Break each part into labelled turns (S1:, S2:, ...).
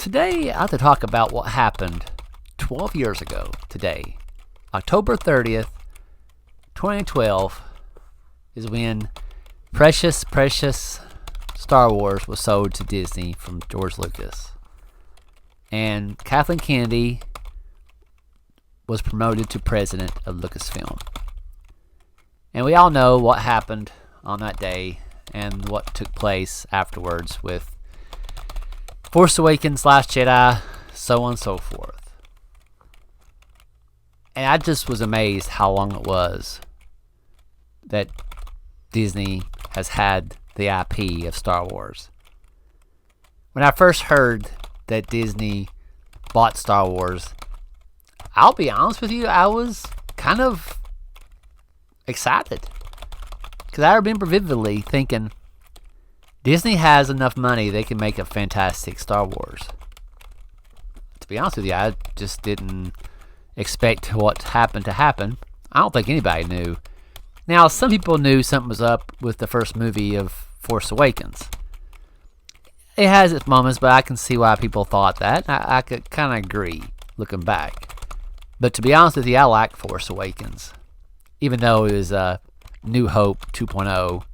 S1: Today, I have to talk about what happened 12 years ago today. October 30th, 2012 is when precious Star Wars was sold to Disney from George Lucas. And Kathleen Kennedy was promoted to president of Lucasfilm. And we all know what happened on that day and what took place afterwards with Force Awakens, Last Jedi, so on and so forth. And I just was amazed how long it was that Disney has had the IP of Star Wars. When I first heard that Disney bought Star Wars, I'll be honest with you, I was kind of excited. Because I remember vividly thinking, Disney has enough money, they can make a fantastic Star Wars. To be honest with you, I just didn't expect what happened to happen. I don't think anybody knew. Now, some people knew something was up with the first movie of Force Awakens. It has its moments, but I can see why people thought that. I could kind of agree, looking back. But to be honest with you, I like Force Awakens. Even though it was New Hope 2.0.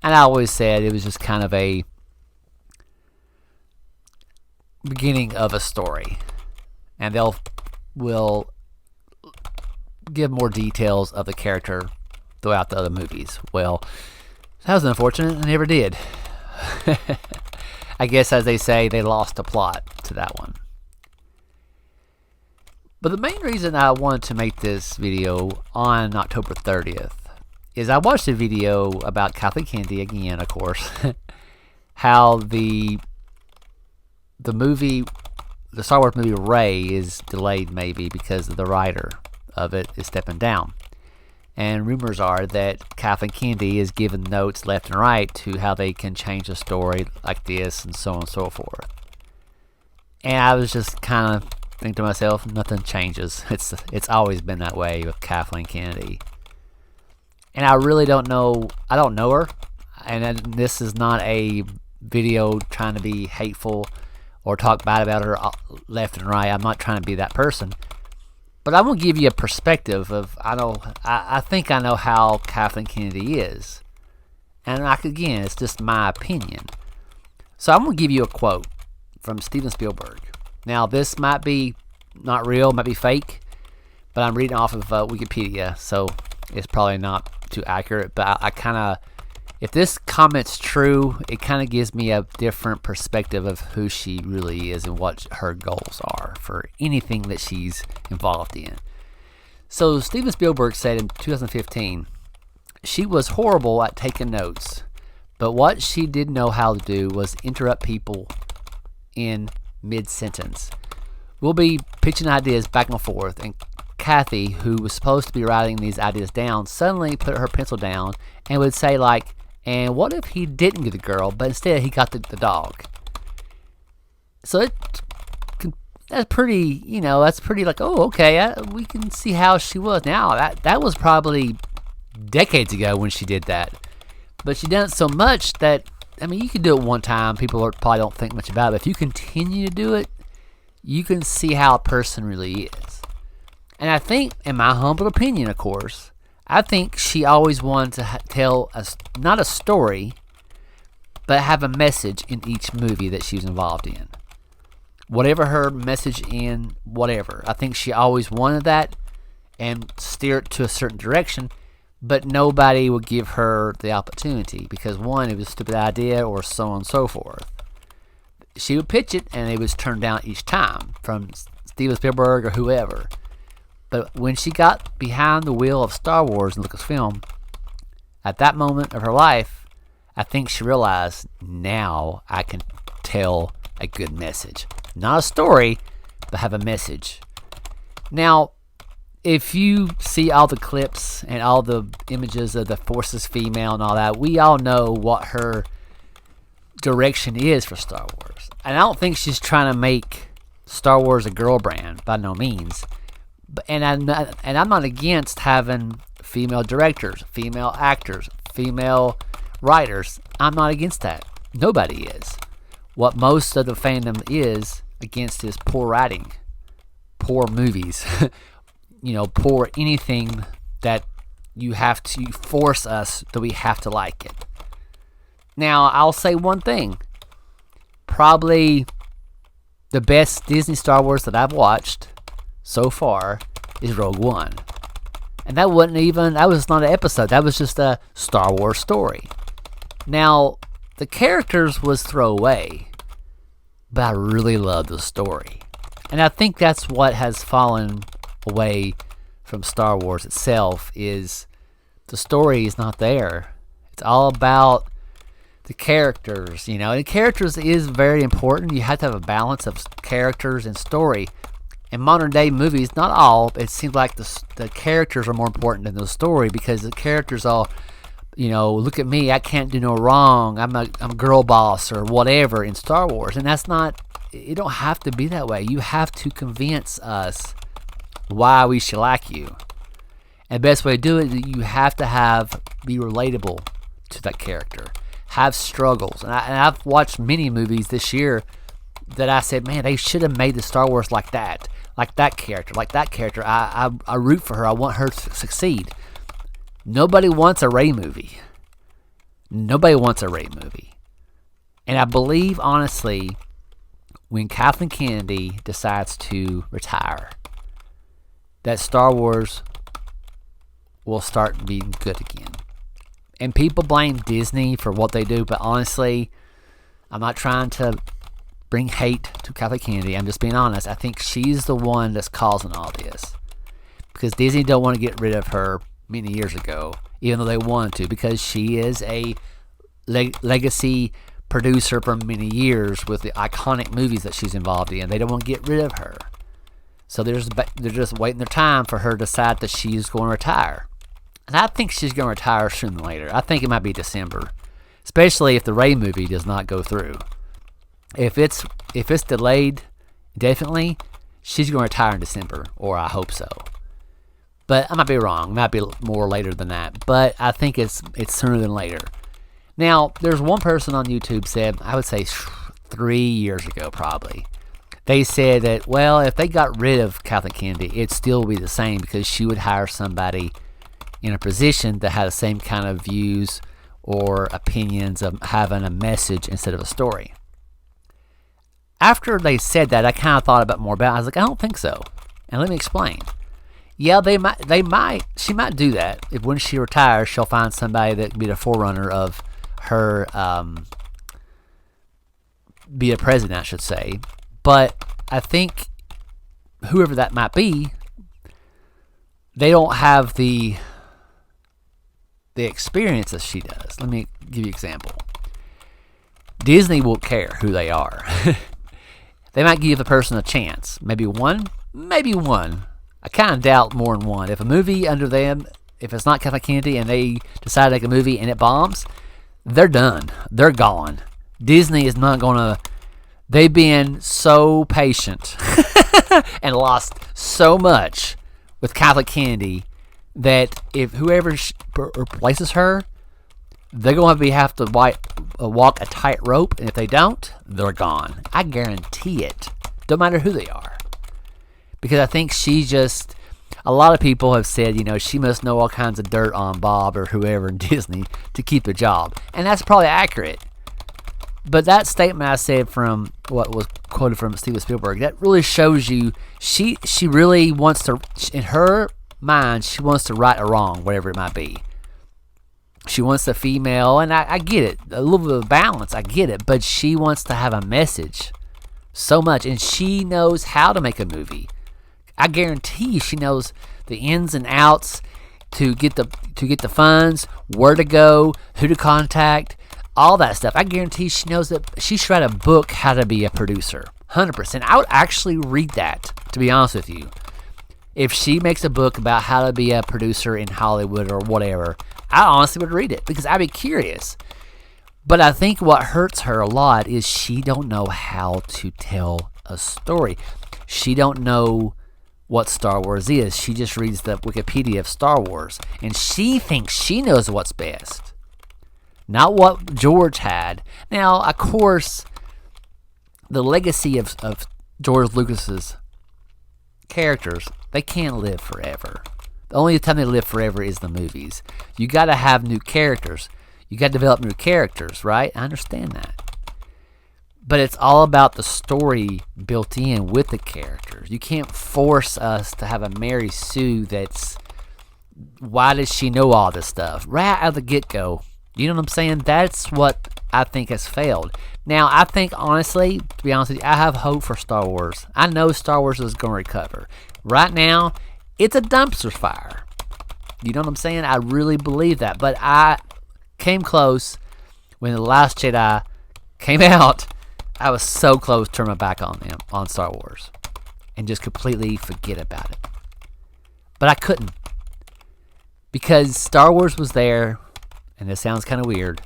S1: And I always said it was just kind of a beginning of a story. And will give more details of the character throughout the other movies. Well, that was unfortunate. I never did. I guess, as they say, they lost the plot to that one. But the main reason I wanted to make this video on October 30th is I watched a video about Kathleen Kennedy again, of course, how the movie, the Star Wars movie Rey is delayed maybe because the writer of it is stepping down. And rumors are that Kathleen Kennedy is giving notes left and right to how they can change a story like this and so on and so forth. And I was just kind of thinking to myself, nothing changes. It's always been that way with Kathleen Kennedy. And I really don't know, I don't know her. And this is not a video trying to be hateful or talk bad about her left and right. I'm not trying to be that person. But I'm going to give you a perspective of, I think I know how Kathleen Kennedy is. And again, it's just my opinion. So I'm going to give you a quote from Steven Spielberg. Now, this might be not real, might be fake, but I'm reading off of Wikipedia, so it's probably not too accurate. But I kind of, if this comment's true, it kind of gives me a different perspective of who she really is and what her goals are for anything that she's involved in. So Steven Spielberg said in 2015, she was horrible at taking notes, but what she did know how to do was interrupt people in mid-sentence. We'll be pitching ideas back and forth, and Kathy, who was supposed to be writing these ideas down, suddenly put her pencil down and would say like, and what if he didn't get the girl, but instead he got the dog? So that's pretty, that's pretty like, oh, okay, we can see how she was. Now, that was probably decades ago when she did that. But she done it so much that, you can do it one time. People probably don't think much about it. But if you continue to do it, you can see how a person really is. And I think, in my humble opinion, of course, I think she always wanted to tell not a story, but have a message in each movie that she was involved in. Whatever her message in, whatever. I think she always wanted that and steer it to a certain direction, but nobody would give her the opportunity because, one, it was a stupid idea or so on and so forth. She would pitch it and it was turned down each time from Steven Spielberg or whoever. But when she got behind the wheel of Star Wars and Lucasfilm, at that moment of her life, I think she realized, now I can tell a good message. Not a story, but have a message. Now, if you see all the clips and all the images of the Force's female and all that, we all know what her direction is for Star Wars. And I don't think she's trying to make Star Wars a girl brand, by no means. And I'm not against having female directors, female actors, female writers. I'm not against that. Nobody is. what most of the fandom is against is poor writing, poor movies, poor anything that you have to force us that we have to like it. Now, I'll say one thing. Probably the best Disney Star Wars that I've watched so far is Rogue One. And that was not an episode. That was just a Star Wars story. Now, the characters was throwaway, but I really love the story. And I think that's what has fallen away from Star Wars itself, is the story is not there. It's all about the characters, And characters is very important. You have to have a balance of characters and story. In modern day movies, not all, it seems like the characters are more important than the story, because the characters all, look at me, I can't do no wrong, I'm a girl boss or whatever in Star Wars. And that's not, it don't have to be that way. You have to convince us why we should like you. And the best way to do it is you have to be relatable to that character. Have struggles. And I've watched many movies this year that I said, man, they should have made the Star Wars like that character. I root for her. I want her to succeed. Nobody wants a Rey movie. And I believe, honestly, when Kathleen Kennedy decides to retire, that Star Wars will start being good again. And people blame Disney for what they do, but honestly, I'm not trying to bring hate to Kathleen Kennedy. I'm just being honest. I think she's the one that's causing all this, because Disney don't want to get rid of her many years ago, even though they wanted to, because she is a legacy producer for many years with the iconic movies that she's involved in. They don't want to get rid of her, so they're just waiting their time for her to decide that she's going to retire. And I think she's going to retire sooner than later. I think it might be December, especially if the Rey movie does not go through. If it's delayed, definitely, she's going to retire in December, or I hope so. But I might be wrong. It might be more later than that. But I think it's sooner than later. Now, there's one person on YouTube said, I would say 3 years ago probably, they said that, well, if they got rid of Kathleen Kennedy, it'd still be the same, because she would hire somebody in a position that had the same kind of views or opinions of having a message instead of a story. After they said that, I kind of thought about more about it. I was like, I don't think so. And let me explain. Yeah, she might do that. If when she retires, she'll find somebody that can be the forerunner of her, be a president, I should say. But I think whoever that might be, they don't have the experience as she does. Let me give you an example. Disney won't care who they are. They might give the person a chance. Maybe one. I kind of doubt more than one. If a movie under them, if it's not Kathleen Kennedy and they decide to make a movie and it bombs, they're done. They're gone. Disney is not going to... They've been so patient and lost so much with Kathleen Kennedy that if whoever replaces her, they're going to have to walk a tightrope, and if they don't, they're gone. I guarantee it. Don't matter who they are. Because I think she just... A lot of people have said, she must know all kinds of dirt on Bob or whoever in Disney to keep the job. And that's probably accurate. But that statement I said from what was quoted from Steven Spielberg, that really shows you she really wants to, in her mind, she wants to right or wrong, whatever it might be. She wants the female, and I get it, a little bit of balance, I get it, but she wants to have a message so much, and she knows how to make a movie. I guarantee you she knows the ins and outs to get the funds, where to go, who to contact, all that stuff. I guarantee she knows that she should write a book how to be a producer. 100%. I would actually read that, to be honest with you. If she makes a book about how to be a producer in Hollywood or whatever, I honestly would read it because I'd be curious. But I think what hurts her a lot is she don't know how to tell a story. She don't know what Star Wars is. She just reads the Wikipedia of Star Wars, and she thinks she knows what's best. Not what George had. Now, of course, the legacy of George Lucas's characters, they can't live forever. The only time they live forever is the movies. You got to have new characters. You got to develop new characters, right? I understand that. But it's all about the story built in with the characters. You can't force us to have a Mary Sue that's, why does she know all this stuff? Right out of the get-go. You know what I'm saying? That's what I think has failed. Now, I think, honestly, to be honest with you, I have hope for Star Wars. I know Star Wars is going to recover. Right now, it's a dumpster fire. You know what I'm saying? I really believe that. But I came close when The Last Jedi came out. I was so close to turn my back on them, on Star Wars, and just completely forget about it. But I couldn't. Because Star Wars was there, and this sounds kind of weird,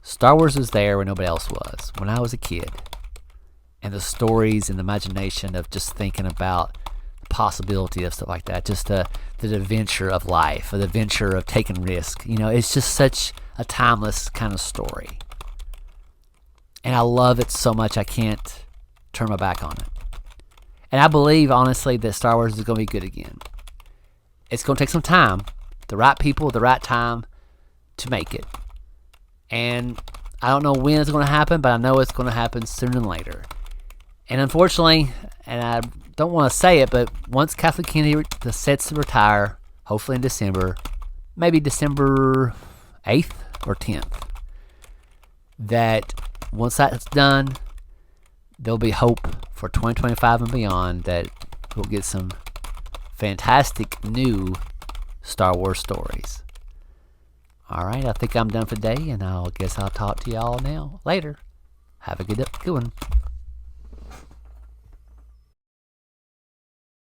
S1: Star Wars was there when nobody else was, when I was a kid. And the stories and the imagination of just thinking about the possibility of stuff like that, just the adventure of life, the adventure of taking risk. You know, it's just such a timeless kind of story. And I love it so much I can't turn my back on it. And I believe, honestly, that Star Wars is going to be good again. It's going to take some time, the right people, the right time to make it. And I don't know when it's going to happen, but I know it's going to happen sooner than later. And unfortunately, and I don't want to say it, but once Kathleen Kennedy sets to retire, hopefully in December, maybe December 8th or 10th, that once that's done, there'll be hope for 2025 and beyond that we'll get some fantastic new Star Wars stories. All right, I think I'm done for today, and I guess I'll talk to y'all now later. Have a good one.